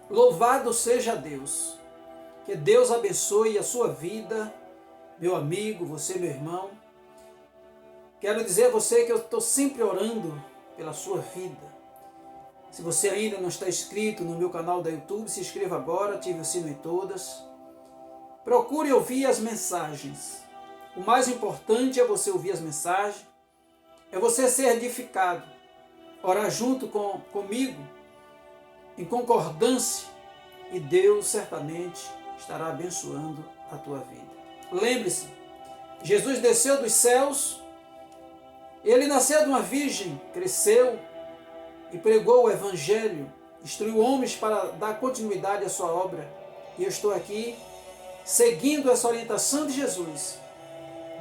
Louvado seja Deus. Que Deus abençoe a sua vida, meu amigo, você, meu irmão. Quero dizer a você que eu estou sempre orando pela sua vida. Se você ainda não está inscrito no meu canal da YouTube, se inscreva agora, ative o sino em todas. Procure ouvir as mensagens. O mais importante é você ouvir as mensagens, é você ser edificado, orar junto comigo, em concordância, e Deus certamente estará abençoando a tua vida. Lembre-se, Jesus desceu dos céus, ele nasceu de uma virgem, cresceu e pregou o Evangelho, instruiu homens para dar continuidade à sua obra. E eu estou aqui seguindo essa orientação de Jesus,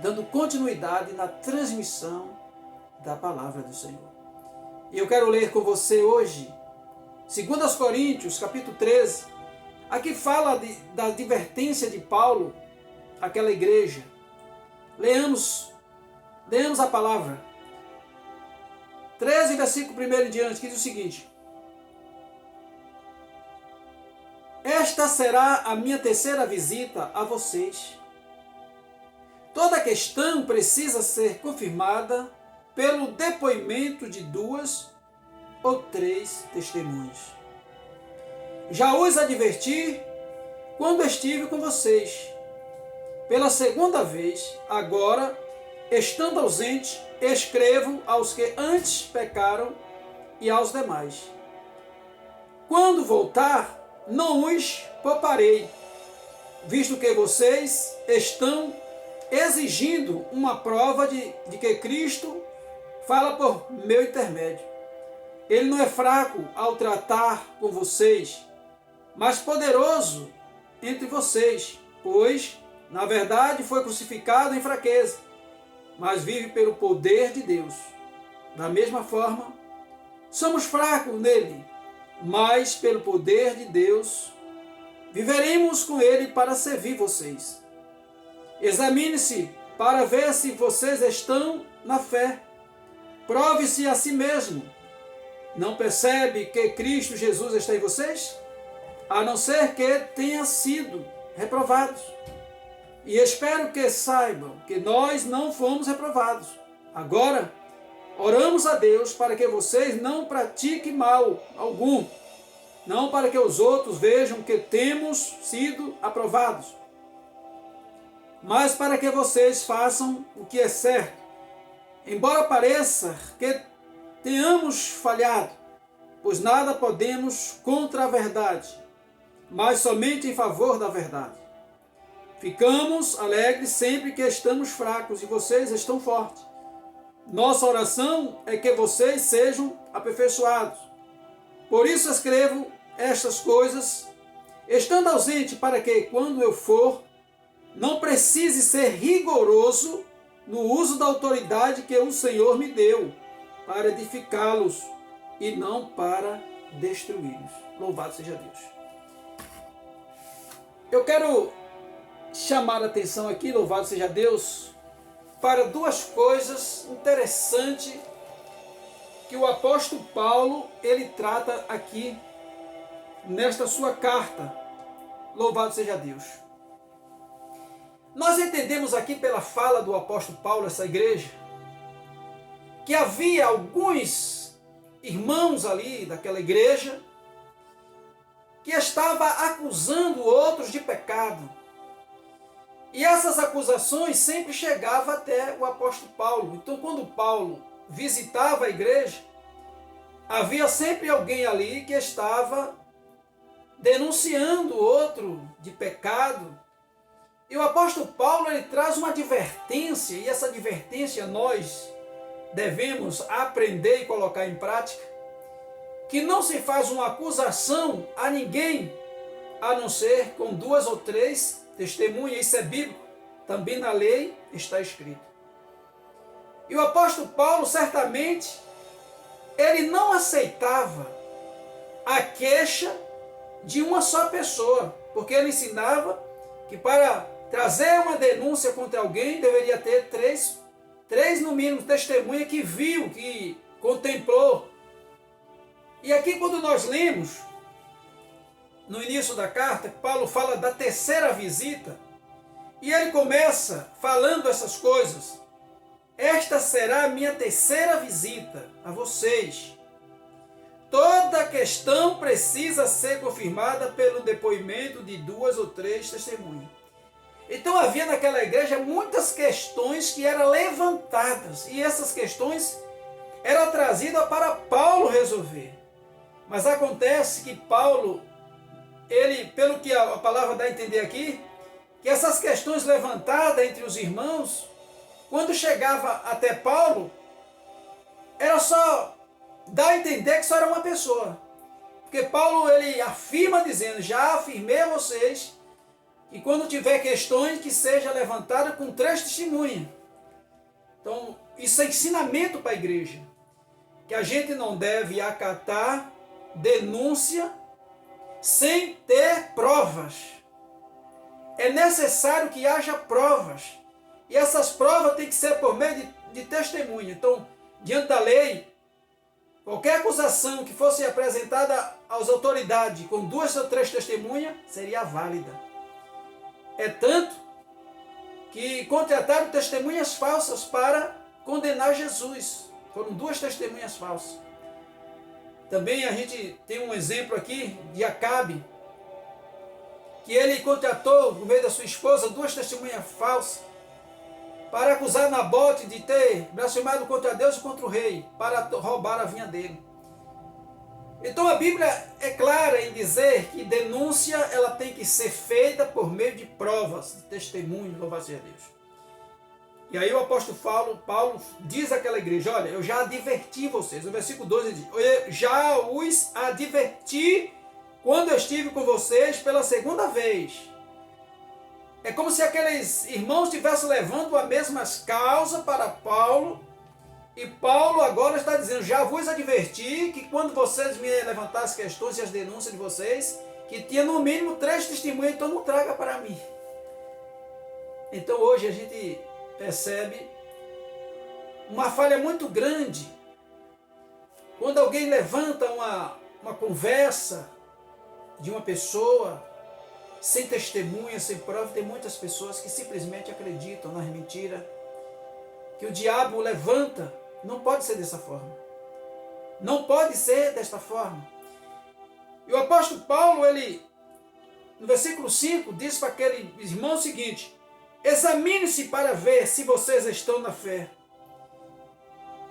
dando continuidade na transmissão da palavra do Senhor. E eu quero ler com você hoje 2 Coríntios, capítulo 13, aqui fala da advertência de Paulo àquela igreja. Leamos a palavra. 13, versículo 1 em diante, que diz o seguinte: Esta será a minha terceira visita a vocês. Toda questão precisa ser confirmada pelo depoimento de 2 ou 3 testemunhas. Já os adverti quando estive com vocês. Pela segunda vez, agora, estando ausente, escrevo aos que antes pecaram e aos demais. Quando voltar, não os pouparei, visto que vocês estão exigindo uma prova de que Cristo fala por meu intermédio. Ele não é fraco ao tratar com vocês, mas poderoso entre vocês, pois, na verdade, foi crucificado em fraqueza, mas vive pelo poder de Deus. Da mesma forma, somos fracos nele, mas pelo poder de Deus, viveremos com ele para servir vocês. Examine-se para ver se vocês estão na fé. Prove-se a si mesmo. Não percebe que Cristo Jesus está em vocês? A não ser que tenha sido reprovados. E espero que saibam que nós não fomos reprovados. Agora, oramos a Deus para que vocês não pratiquem mal algum, não para que os outros vejam que temos sido aprovados, mas para que vocês façam o que é certo. Embora pareça que tenhamos falhado, pois nada podemos contra a verdade, mas somente em favor da verdade. Ficamos alegres sempre que estamos fracos e vocês estão fortes. Nossa oração é que vocês sejam aperfeiçoados. Por isso escrevo estas coisas, estando ausente, para que, quando eu for, não precise ser rigoroso no uso da autoridade que o Senhor me deu, para edificá-los e não para destruí-los. Louvado seja Deus. Eu quero chamar a atenção aqui, louvado seja Deus, para duas coisas interessantes que o apóstolo Paulo ele trata aqui nesta sua carta. Louvado seja Deus. Nós entendemos aqui pela fala do apóstolo Paulo, essa igreja, que havia alguns irmãos ali daquela igreja que estava acusando outros de pecado. E essas acusações sempre chegavam até o apóstolo Paulo. Então, quando Paulo visitava a igreja, havia sempre alguém ali que estava denunciando o outro de pecado. E o apóstolo Paulo ele traz uma advertência, e essa advertência nós devemos aprender e colocar em prática, que não se faz uma acusação a ninguém, a não ser com 2 ou 3 testemunha, isso é bíblico, também na lei está escrito. E o apóstolo Paulo, certamente, ele não aceitava a queixa de uma só pessoa, porque ele ensinava que para trazer uma denúncia contra alguém, deveria ter três no mínimo, testemunha que viu, que contemplou. E aqui quando nós lemos no início da carta, Paulo fala da terceira visita, e ele começa falando essas coisas. Esta será a minha terceira visita a vocês. Toda questão precisa ser confirmada pelo depoimento de 2 ou 3 testemunhas. Então havia naquela igreja muitas questões que eram levantadas, e essas questões eram trazidas para Paulo resolver. Mas acontece que Paulo, ele, pelo que a palavra dá a entender aqui, que essas questões levantadas entre os irmãos, quando chegava até Paulo, era só dar a entender que só era uma pessoa. Porque Paulo, ele afirma dizendo, já afirmei a vocês, que quando tiver questões, que seja levantada com 3 testemunhas. Então, isso é ensinamento para a igreja, que a gente não deve acatar denúncia sem ter provas. É necessário que haja provas. E essas provas têm que ser por meio de testemunha. Então, diante da lei, qualquer acusação que fosse apresentada às autoridades com 2 ou 3 testemunhas, seria válida. É tanto que contrataram testemunhas falsas para condenar Jesus. Foram 2 testemunhas falsas. Também a gente tem um exemplo aqui de Acabe, que ele contratou, no meio da sua esposa, 2 testemunhas falsas para acusar Nabote de ter blasfemado contra Deus e contra o rei, para roubar a vinha dele. Então a Bíblia é clara em dizer que denúncia ela tem que ser feita por meio de provas, de testemunho, louvado seja Deus. E aí o apóstolo Paulo diz àquela igreja, olha, eu já adverti vocês, no versículo 12 ele diz, eu já os adverti quando eu estive com vocês pela segunda vez. É como se aqueles irmãos estivessem levando as mesmas causas para Paulo, e Paulo agora está dizendo, já vos adverti que quando vocês me levantar as questões e as denúncias de vocês, que tinha no mínimo 3 testemunhas, então não traga para mim. Então hoje a gente percebe uma falha muito grande quando alguém levanta uma conversa de uma pessoa sem testemunha, sem prova. Tem muitas pessoas que simplesmente acreditam nas mentiras que o diabo levanta. Não pode ser dessa forma. Não pode ser desta forma. E o apóstolo Paulo, ele, no versículo 5, diz para aquele irmão o seguinte, examine-se para ver se vocês estão na fé.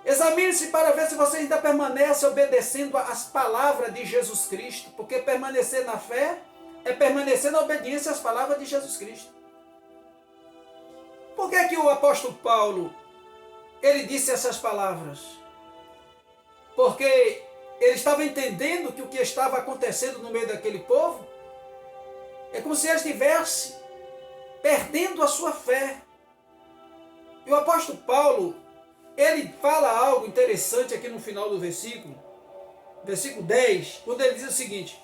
Examine-se para ver se vocês ainda permanecem obedecendo às palavras de Jesus Cristo, porque permanecer na fé é permanecer na obediência às palavras de Jesus Cristo. Por que que o apóstolo Paulo, ele disse essas palavras? Porque ele estava entendendo que o que estava acontecendo no meio daquele povo é como se ele estivesse perdendo a sua fé. E o apóstolo Paulo, ele fala algo interessante aqui no final do versículo 10, quando ele diz o seguinte,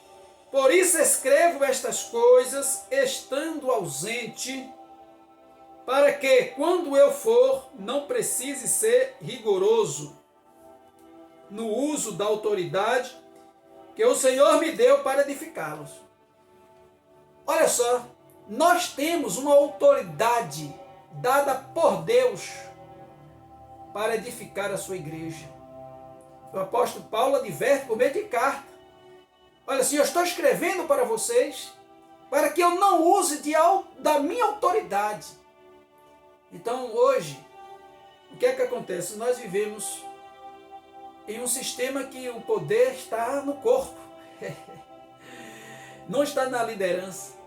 por isso escrevo estas coisas estando ausente, para que, quando eu for, não precise ser rigoroso no uso da autoridade que o Senhor me deu para edificá-los. Olha só, nós temos uma autoridade dada por Deus para edificar a sua igreja. O apóstolo Paulo adverte por meio de carta. Olha assim, eu estou escrevendo para vocês para que eu não use da minha autoridade. Então hoje, o que é que acontece? Nós vivemos em um sistema que o poder está no corpo. Não está na liderança.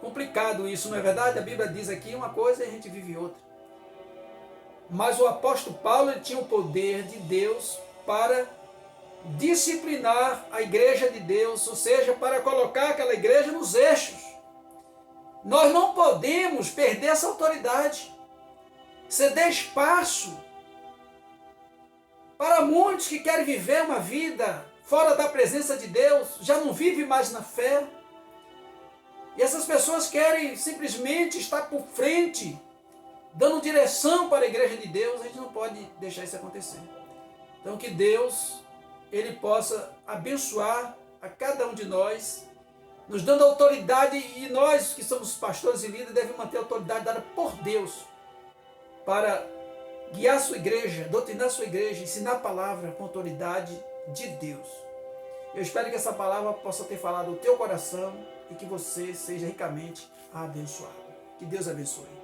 Complicado isso, não é verdade? A Bíblia diz aqui uma coisa e a gente vive outra. Mas o apóstolo Paulo, ele tinha o poder de Deus para disciplinar a igreja de Deus, ou seja, para colocar aquela igreja nos eixos. Nós não podemos perder essa autoridade, ceder espaço para muitos que querem viver uma vida fora da presença de Deus, já não vivem mais na fé. E essas pessoas querem simplesmente estar por frente, dando direção para a igreja de Deus. A gente não pode deixar isso acontecer. Então que Deus, ele possa abençoar a cada um de nós nos dando autoridade, e nós que somos pastores e líderes devemos manter a autoridade dada por Deus para guiar sua igreja, doutrinar sua igreja, ensinar a palavra com autoridade de Deus. Eu espero que essa palavra possa ter falado o teu coração e que você seja ricamente abençoado. Que Deus abençoe.